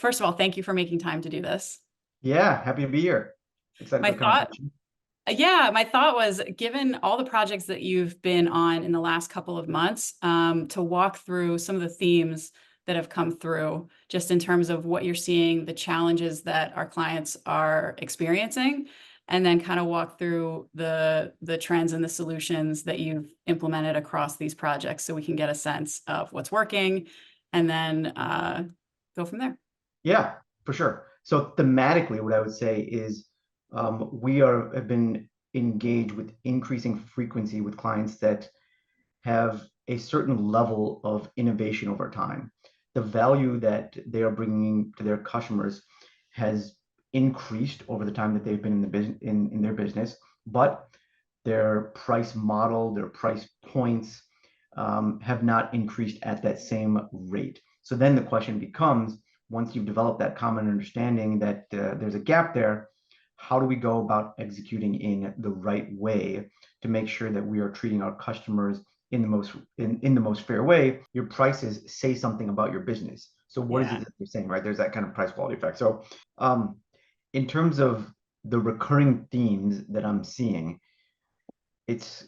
first of all, thank you for making time to do this. Yeah, happy to be here. Excited My for the thought, conversation. my thought was, given all the projects that you've been on in the last couple of months, to walk through some of the themes that have come through, just in terms of what you're seeing, the challenges that our clients are experiencing, and then kind of walk through the trends and the solutions that you've implemented across these projects, so we can get a sense of what's working, and then go from there. Yeah, for sure. So thematically, what I would say is we have been engaged with increasing frequency with clients that have a certain level of innovation over time. The value that they are bringing to their customers has increased over the time that they've been in the business in their business, but their price model, their price points have not increased at that same rate. So then the question becomes, once you've developed that common understanding that there's a gap there, how do we go about executing in the right way to make sure that we are treating our customers in the most fair way? Your prices say something about your business. So what is it Yeah. that you're saying, right? There's that kind of price quality effect. So in terms of the recurring themes that I'm seeing, it's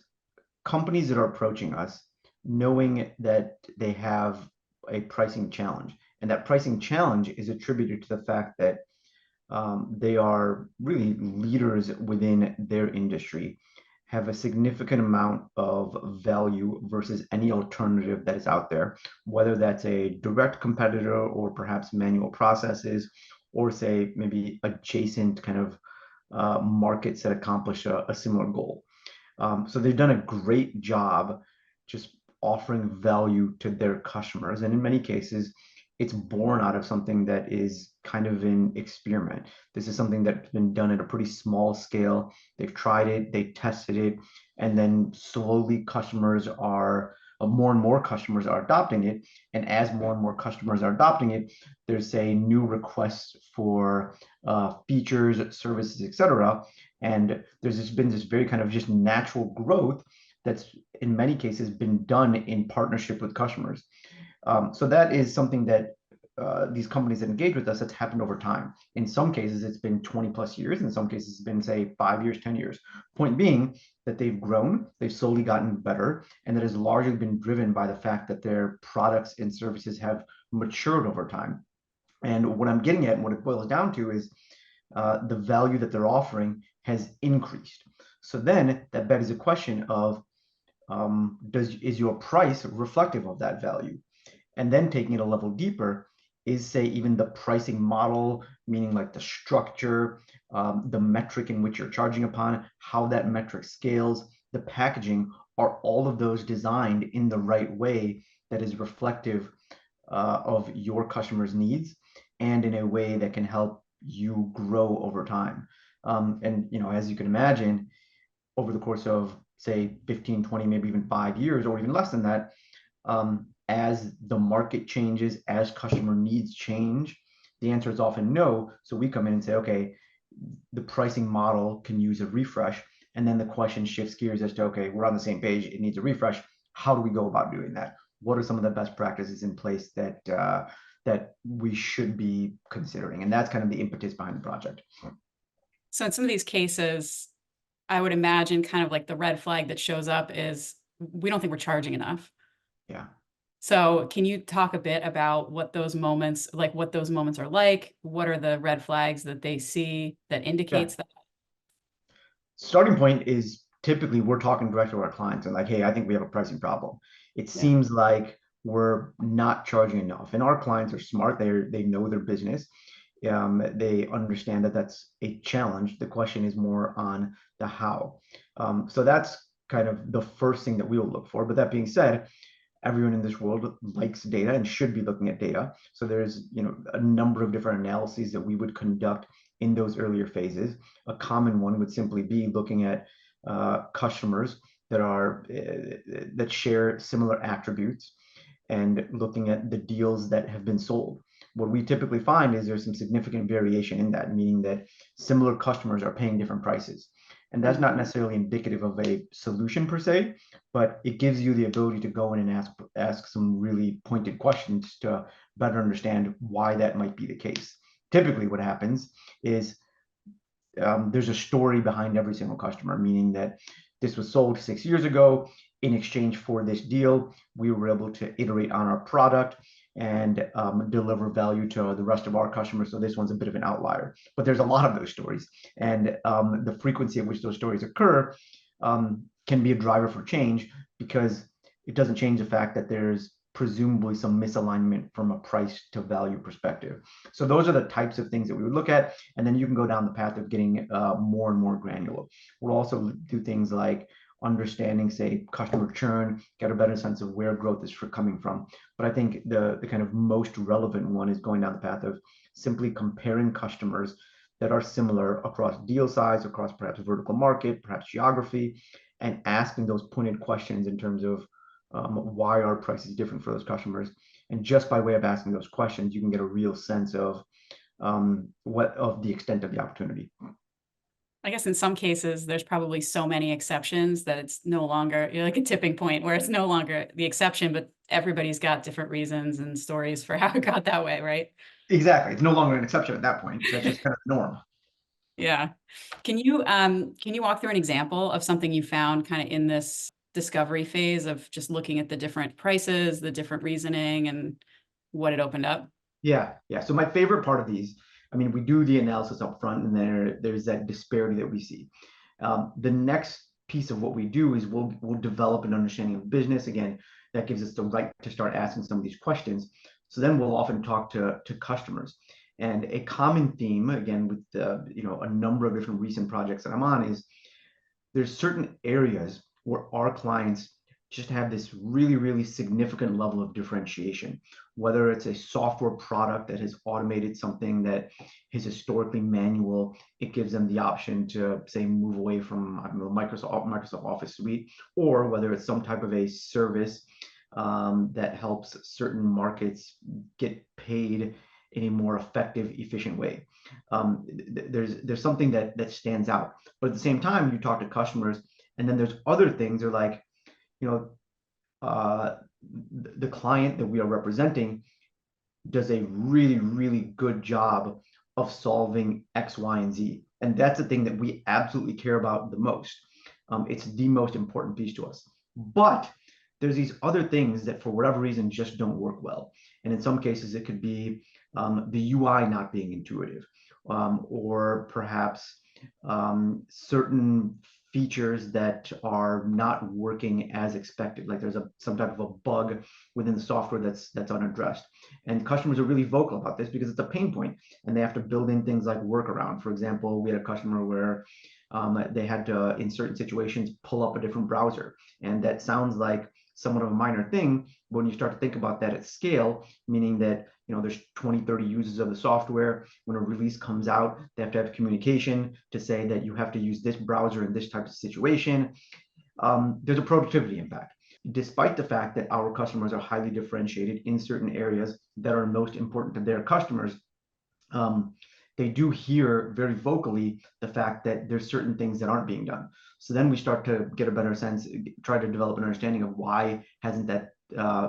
companies that are approaching us knowing that they have a pricing challenge. And that pricing challenge is attributed to the fact that they are really leaders within their industry, have a significant amount of value versus any alternative that is out there, whether that's a direct competitor or perhaps manual processes, or say maybe adjacent kind of markets that accomplish a similar goal. So they've done a great job just offering value to their customers. And in many cases, it's born out of something that is kind of an experiment. This is something that's been done at a pretty small scale. They've tried it, they tested it, and then slowly more and more customers are adopting it. And as more and more customers are adopting it, there's a new request for features, services, etc. And been this very kind of just natural growth that's in many cases been done in partnership with customers. So that is something that these companies that engage with us, that's happened over time. In some cases, it's been 20 plus years. In some cases, it's been, say, 5 years, 10 years. Point being that they've grown, they've slowly gotten better, and that has largely been driven by the fact that their products and services have matured over time. And what I'm getting at and what it boils down to is the value that they're offering has increased. So then that begs the question of, is your price reflective of that value? And then taking it a level deeper, is say even the pricing model, meaning like the structure, the metric in which you're charging upon, how that metric scales, the packaging, are all of those designed in the right way that is reflective of your customers' needs and in a way that can help you grow over time. And as you can imagine, over the course of say 15, 20, maybe even 5 years, or even less than that, as the market changes, as customer needs change, the answer is often no. So we come in and say, okay, the pricing model can use a refresh. And then the question shifts gears as to, okay, we're on the same page, it needs a refresh. How do we go about doing that? What are some of the best practices in place that we should be considering? And that's kind of the impetus behind the project. So in some of these cases, I would imagine kind of like the red flag that shows up is, we don't think we're charging enough. Yeah. So can you talk a bit about what those moments are like? What are the red flags that they see that Yeah. indicates that? Starting point is typically we're talking directly to our clients and like, hey, I think we have a pricing problem. It Yeah. seems like we're not charging enough, and our clients are smart. They know their business. They understand that that's a challenge. The question is more on the how. So that's kind of the first thing that we will look for. But that being said, everyone in this world likes data and should be looking at data. So there's a number of different analyses that we would conduct in those earlier phases. A common one would simply be looking at customers that share similar attributes and looking at the deals that have been sold. What we typically find is there's some significant variation in that, meaning that similar customers are paying different prices. And that's not necessarily indicative of a solution per se, but it gives you the ability to go in and ask some really pointed questions to better understand why that might be the case. Typically, what happens is there's a story behind every single customer, meaning that this was sold 6 years ago. In exchange for this deal, we were able to iterate on our product and deliver value to the rest of our customers. So this one's a bit of an outlier, but there's a lot of those stories, and the frequency at which those stories occur can be a driver for change, because it doesn't change the fact that there's presumably some misalignment from a price to value perspective. So those are the types of things that we would look at, and then you can go down the path of getting more and more granular. We'll also do things like understanding, say, customer churn, get a better sense of where growth is coming from. But I think the kind of most relevant one is going down the path of simply comparing customers that are similar across deal size, across perhaps vertical market, perhaps geography, and asking those pointed questions in terms of why our price is different for those customers. And just by way of asking those questions, you can get a real sense of the extent of the opportunity. I guess in some cases, there's probably so many exceptions that it's no longer, you're like a tipping point where it's no longer the exception, but everybody's got different reasons and stories for how it got that way, right? Exactly. It's no longer an exception at that point. That's just kind of the norm. Yeah. Can you walk through an example of something you found kind of in this discovery phase of just looking at the different prices, the different reasoning, and what it opened up? Yeah. So my favorite part of these, I mean, we do the analysis up front, and there's that disparity that we see. The next piece of what we do is we'll develop an understanding of business. Again, that gives us the right to start asking some of these questions. So then we'll often talk to customers. And a common theme, again, with a number of different recent projects that I'm on, is there's certain areas where our clients just have this really, really significant level of differentiation, whether it's a software product that has automated something that is historically manual. It gives them the option to, say, move away from, I don't know, Microsoft Office Suite, or whether it's some type of a service that helps certain markets get paid in a more effective, efficient way. There's something that stands out. But at the same time, you talk to customers, and then there's other things. They're like, the client that we are representing does a really, really good job of solving X, Y, and Z. And that's the thing that we absolutely care about the most. It's the most important piece to us. But there's these other things that for whatever reason just don't work well. And in some cases, it could be the UI not being intuitive, or perhaps certain features that are not working as expected, like there's some type of a bug within the software that's unaddressed. And customers are really vocal about this because it's a pain point, and they have to build in things like workaround. For example, we had a customer where they had to, in certain situations, pull up a different browser, and that sounds like somewhat of a minor thing, but when you start to think about that at scale, meaning that there's 20-30 users of the software. When a release comes out, they have to have communication to say that you have to use this browser in this type of situation. There's a productivity impact, despite the fact that our customers are highly differentiated in certain areas that are most important to their customers. They do hear very vocally the fact that there's certain things that aren't being done. So then we start to get a better sense, try to develop an understanding of why hasn't that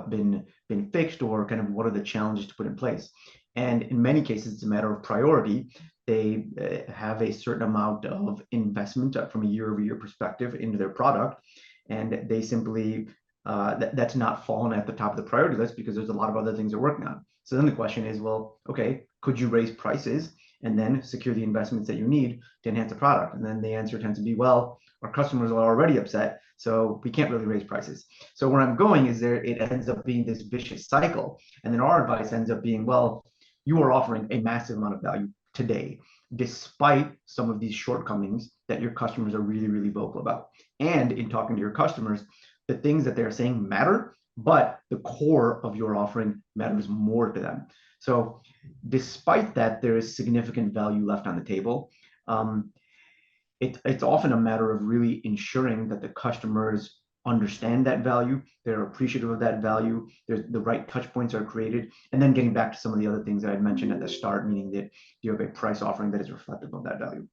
been fixed, or kind of what are the challenges to put in place. And in many cases, it's a matter of priority. They have a certain amount of investment from a year-over-year perspective into their product, and they simply that's not fallen at the top of the priority list because there's a lot of other things they're working on. So then the question is, well, okay, could you raise prices and then secure the investments that you need to enhance the product? And then the answer tends to be, well, our customers are already upset, so we can't really raise prices. So where I'm going is it ends up being this vicious cycle. And then our advice ends up being, well, you are offering a massive amount of value today, despite some of these shortcomings that your customers are really, really vocal about. And in talking to your customers, the things that they're saying matter, but the core of your offering matters more to them. So despite that, there is significant value left on the table. It's often a matter of really ensuring that the customers understand that value, they're appreciative of that value, the right touch points are created, and then getting back to some of the other things that I mentioned at the start, meaning that you have a price offering that is reflective of that value.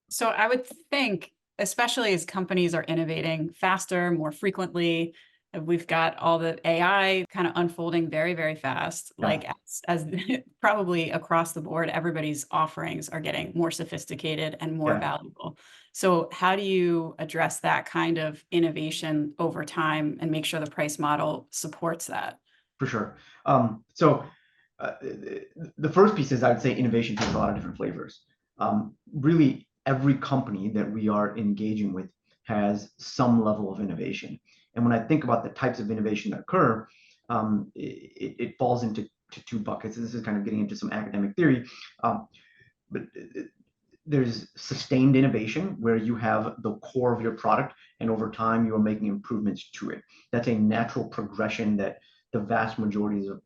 So I would think, especially as companies are innovating faster, more frequently, we've got all the AI kind of unfolding very, very fast. Yeah, Like as probably across the board, everybody's offerings are getting more sophisticated and more yeah, valuable. So how do you address that kind of innovation over time and make sure the price model supports that? for sure. So the first piece is I'd say innovation takes a lot of different flavors. Really, every company that we are engaging with has some level of innovation. And when I think about the types of innovation that occur, it falls into two buckets. And this is kind of getting into some academic theory. But there's sustained innovation where you have the core of your product and over time you are making improvements to it. That's a natural progression that the vast majority of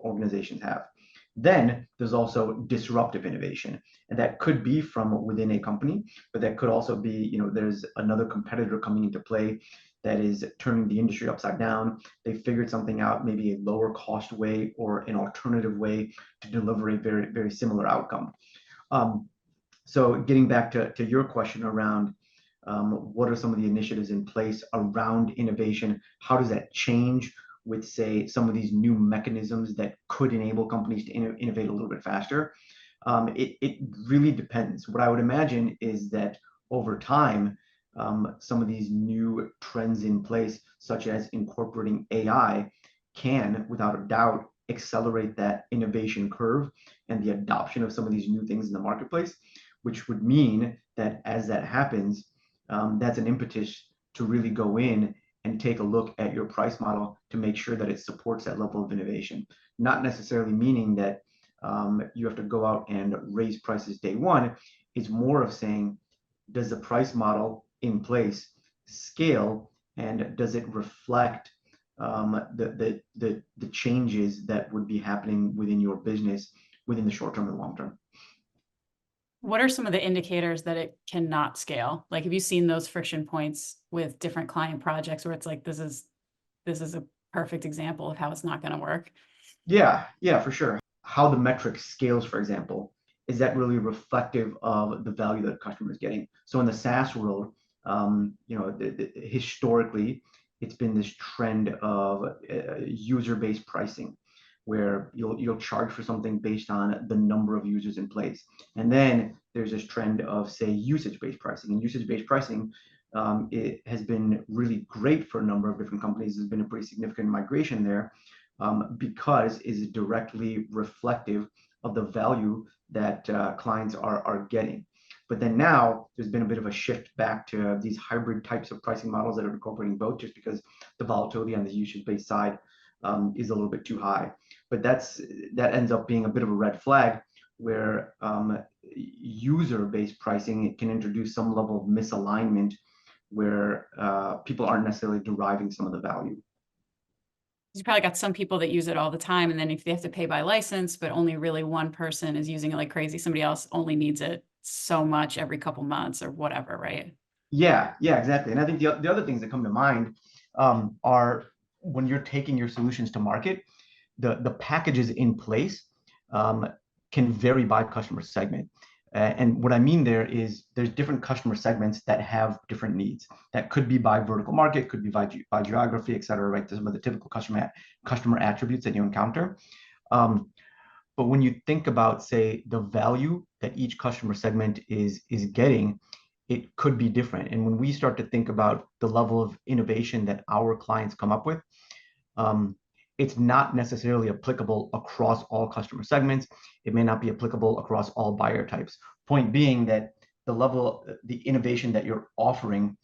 organizations have. Then there's also disruptive innovation, and that could be from within a company, but that could also be, there's another competitor coming into play that is turning the industry upside down. They figured something out, maybe a lower cost way or an alternative way to deliver a very, very similar outcome. Um, so getting back to your question around what are some of the initiatives in place around innovation? How does that change with, say, some of these new mechanisms that could enable companies to innovate a little bit faster? It really depends. What I would imagine is that over time, some of these new trends in place, such as incorporating AI, can, without a doubt, accelerate that innovation curve and the adoption of some of these new things in the marketplace, which would mean that as that happens, that's an impetus to really go in and take a look at your price model to make sure that it supports that level of innovation. Not necessarily meaning that you have to go out and raise prices day one. It's more of saying, does the price model in place scale, and does it reflect the changes that would be happening within your business within the short term and long term? What are some of the indicators that it cannot scale? Like, have you seen those friction points with different client projects where it's like, this is a perfect example of how it's not going to work? Yeah, for sure. How the metric scales, for example, is that really reflective of the value that a customer is getting? So in the SaaS world, historically, it's been this trend of user-based pricing, where you'll charge for something based on the number of users in place. And then there's this trend of, say, usage-based pricing. And usage-based pricing, it has been really great for a number of different companies. There's been a pretty significant migration there, because is directly reflective of the value that clients are getting. But then now there's been a bit of a shift back to these hybrid types of pricing models that are incorporating both, just because the volatility on the usage-based side is a little bit too high. But that ends up being a bit of a red flag, where user-based pricing can introduce some level of misalignment, where people aren't necessarily deriving some of the value. You probably got some people that use it all the time, and then if they have to pay by license, but only really one person is using it like crazy, somebody else only needs it so much every couple months or whatever, right? Yeah, exactly. And I think the other things that come to mind are when you're taking your solutions to market, the packages in place um, can vary by customer segment. And what I mean there is there's different customer segments that have different needs. That could be by vertical market, could be by geography, et cetera, right? Some of the typical customer attributes that you encounter. Um, but when you think about, say, the value that each customer segment is getting, it could be different. And when we start to think about the level of innovation that our clients come up with, um, it's not necessarily applicable across all customer segments. It may not be applicable across all buyer types. Point being that the innovation that you're offering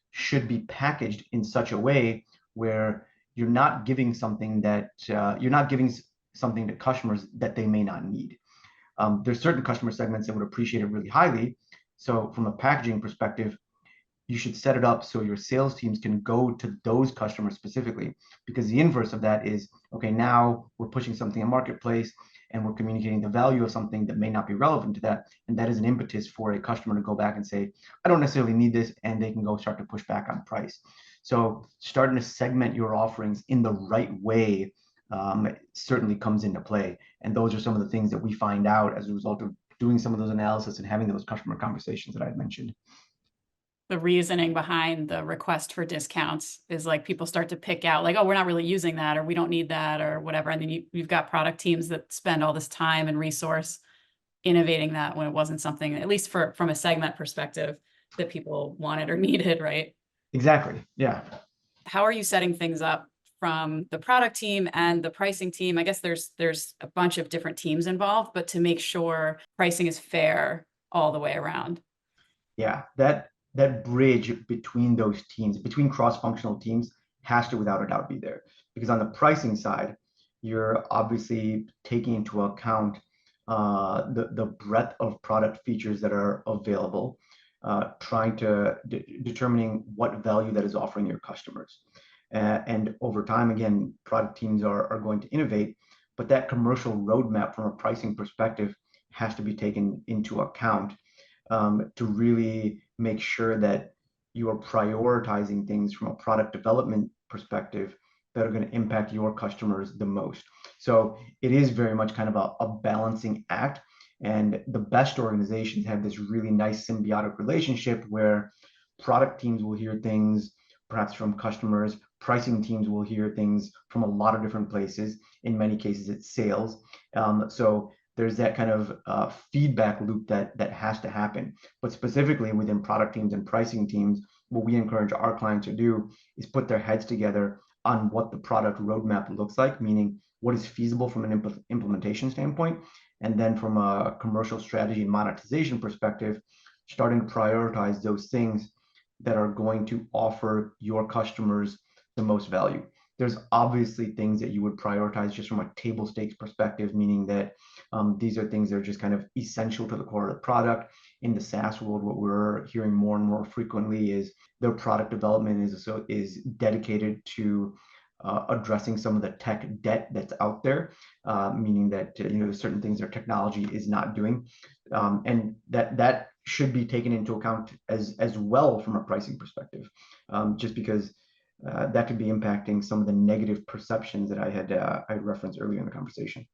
should be packaged in such a way where you're not giving something to customers that they may not need. There's certain customer segments that would appreciate it really highly. So from a packaging perspective, you should set it up so your sales teams can go to those customers specifically, because the inverse of that is, okay, now we're pushing something in marketplace and we're communicating the value of something that may not be relevant to that, and that is an impetus for a customer to go back and say, I don't necessarily need this, and they can go start to push back on price. So starting to segment your offerings in the right way certainly comes into play, and those are some of the things that we find out as a result of doing some of those analysis and having those customer conversations that I had mentioned. The reasoning behind the request for discounts is like people start to pick out like, oh, we're not really using that, or we don't need that, or whatever. And then you've got product teams that spend all this time and resource innovating that when it wasn't something, at least from a segment perspective, that people wanted or needed, right? Exactly. Yeah. How are you setting things up from the product team and the pricing team? I guess there's a bunch of different teams involved, but to make sure pricing is fair all the way around. Yeah. That bridge between those teams, between cross-functional teams, has to without a doubt be there. Because on the pricing side, you're obviously taking into account the breadth of product features that are available, trying to determining what value that is offering your customers. And over time, again, product teams are going to innovate, but that commercial roadmap from a pricing perspective has to be taken into account, to really make sure that you are prioritizing things from a product development perspective that are going to impact your customers the most. So it is very much kind of a balancing act. And the best organizations have this really nice symbiotic relationship where product teams will hear things perhaps from customers, pricing teams will hear things from a lot of different places. In many cases, it's sales. So there's that kind of feedback loop that has to happen. But specifically within product teams and pricing teams, what we encourage our clients to do is put their heads together on what the product roadmap looks like, meaning what is feasible from an implementation standpoint, and then from a commercial strategy and monetization perspective, starting to prioritize those things that are going to offer your customers the most value. There's obviously things that you would prioritize just from a table stakes perspective, meaning that these are things that are just kind of essential to the core of the product. In the SaaS world, what we're hearing more and more frequently is their product development is dedicated to addressing some of the tech debt that's out there, meaning that there's certain things their technology is not doing, and that should be taken into account as well from a pricing perspective, just because that could be impacting some of the negative perceptions that I referenced earlier in the conversation.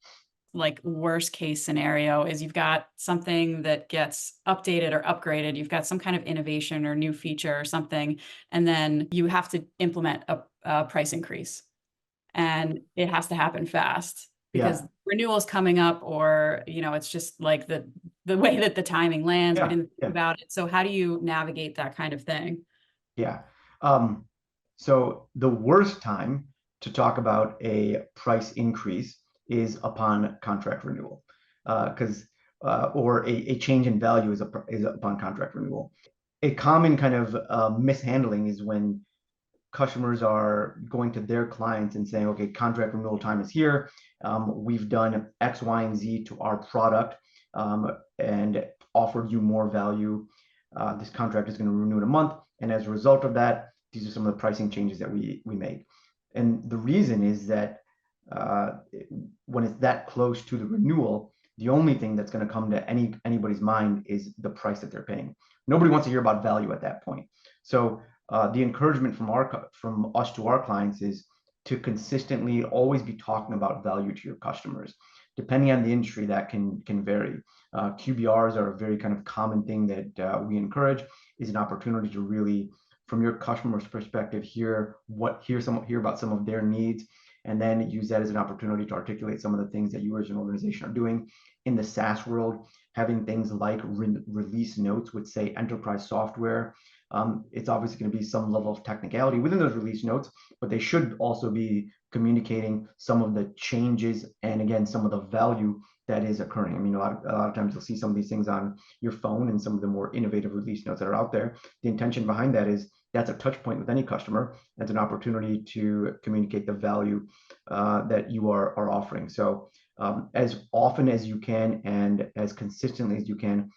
Like worst case scenario is you've got something that gets updated or upgraded, you've got some kind of innovation or new feature or something, and then you have to implement a price increase, and it has to happen fast because renewal is coming up, or it's just like the way that the timing lands. We didn't think about it. So how do you navigate that kind of thing? Yeah. So the worst time to talk about a price increase is upon contract renewal, because or a change in value is upon contract renewal. A common kind of mishandling is when customers are going to their clients and saying, okay, contract renewal time is here. We've done X, Y, and Z to our product, and offered you more value. This contract is going to renew in a month. And as a result of that, these are some of the pricing changes that we made. And the reason is that when it's that close to the renewal, the only thing that's going to come to anybody's mind is the price that they're paying. Nobody wants to hear about value at that point. So the encouragement from us to our clients is to consistently always be talking about value to your customers. Depending on the industry, that can vary. QBRs are a very kind of common thing that we encourage, is an opportunity to really, from your customer's perspective, hear about some of their needs, and then use that as an opportunity to articulate some of the things that you as an organization are doing. In the SaaS world, having things like release notes with, say, enterprise software, it's obviously going to be some level of technicality within those release notes, but they should also be communicating some of the changes and, again, some of the value that is occurring. I mean, a lot of times you'll see some of these things on your phone and some of the more innovative release notes that are out there. The intention behind that is that's a touch point with any customer. That's an opportunity to communicate the value that you are offering. So as often as you can and as consistently as you can,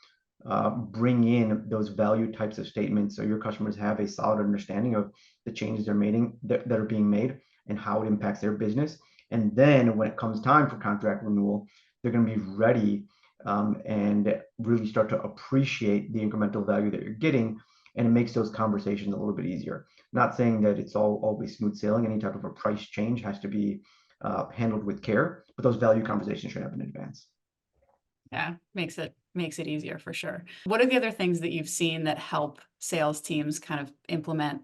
bring in those value types of statements so your customers have a solid understanding of the changes that are being made and how it impacts their business. And then when it comes time for contract renewal, they're going to be ready and really start to appreciate the incremental value that you're getting, and it makes those conversations a little bit easier. Not saying that it's always smooth sailing. Any type of a price change has to be handled with care, but those value conversations should happen in advance. Yeah, makes it easier for sure. What are the other things that you've seen that help sales teams kind of implement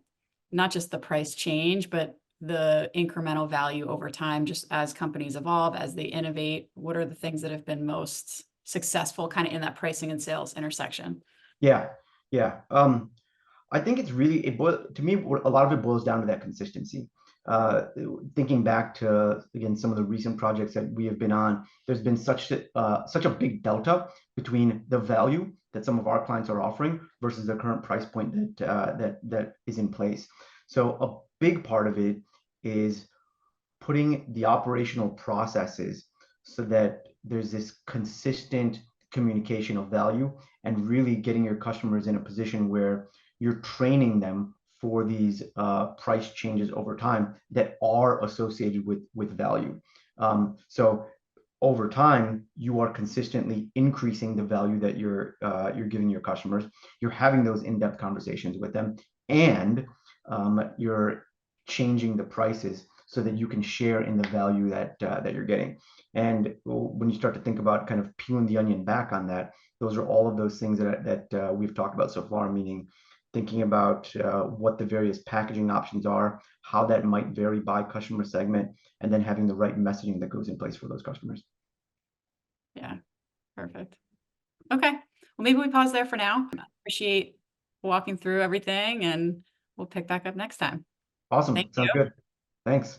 not just the price change, but the incremental value over time, just as companies evolve, as they innovate? What are the things that have been most successful kind of in that pricing and sales intersection? Yeah, yeah. I think it's really to me, a lot of it boils down to that consistency. Uh, Thinking back to again some of the recent projects that we have been on, there's been such a big delta between the value that some of our clients are offering versus the current price point that is in place. So a big part of it is putting the operational processes so that there's this consistent communication of value and really getting your customers in a position where you're training them for these price changes over time that are associated with value. So over time, you are consistently increasing the value that you're giving your customers. You're having those in-depth conversations with them, and you're changing the prices so that you can share in the value that you're getting. And when you start to think about kind of peeling the onion back on that, those are all of those things that we've talked about so far, meaning thinking about what the various packaging options are, how that might vary by customer segment, and then having the right messaging that goes in place for those customers. Yeah, perfect. Okay. Well, maybe we pause there for now. Appreciate walking through everything, and we'll pick back up next time. Awesome. Thank Sounds you. good. Thanks.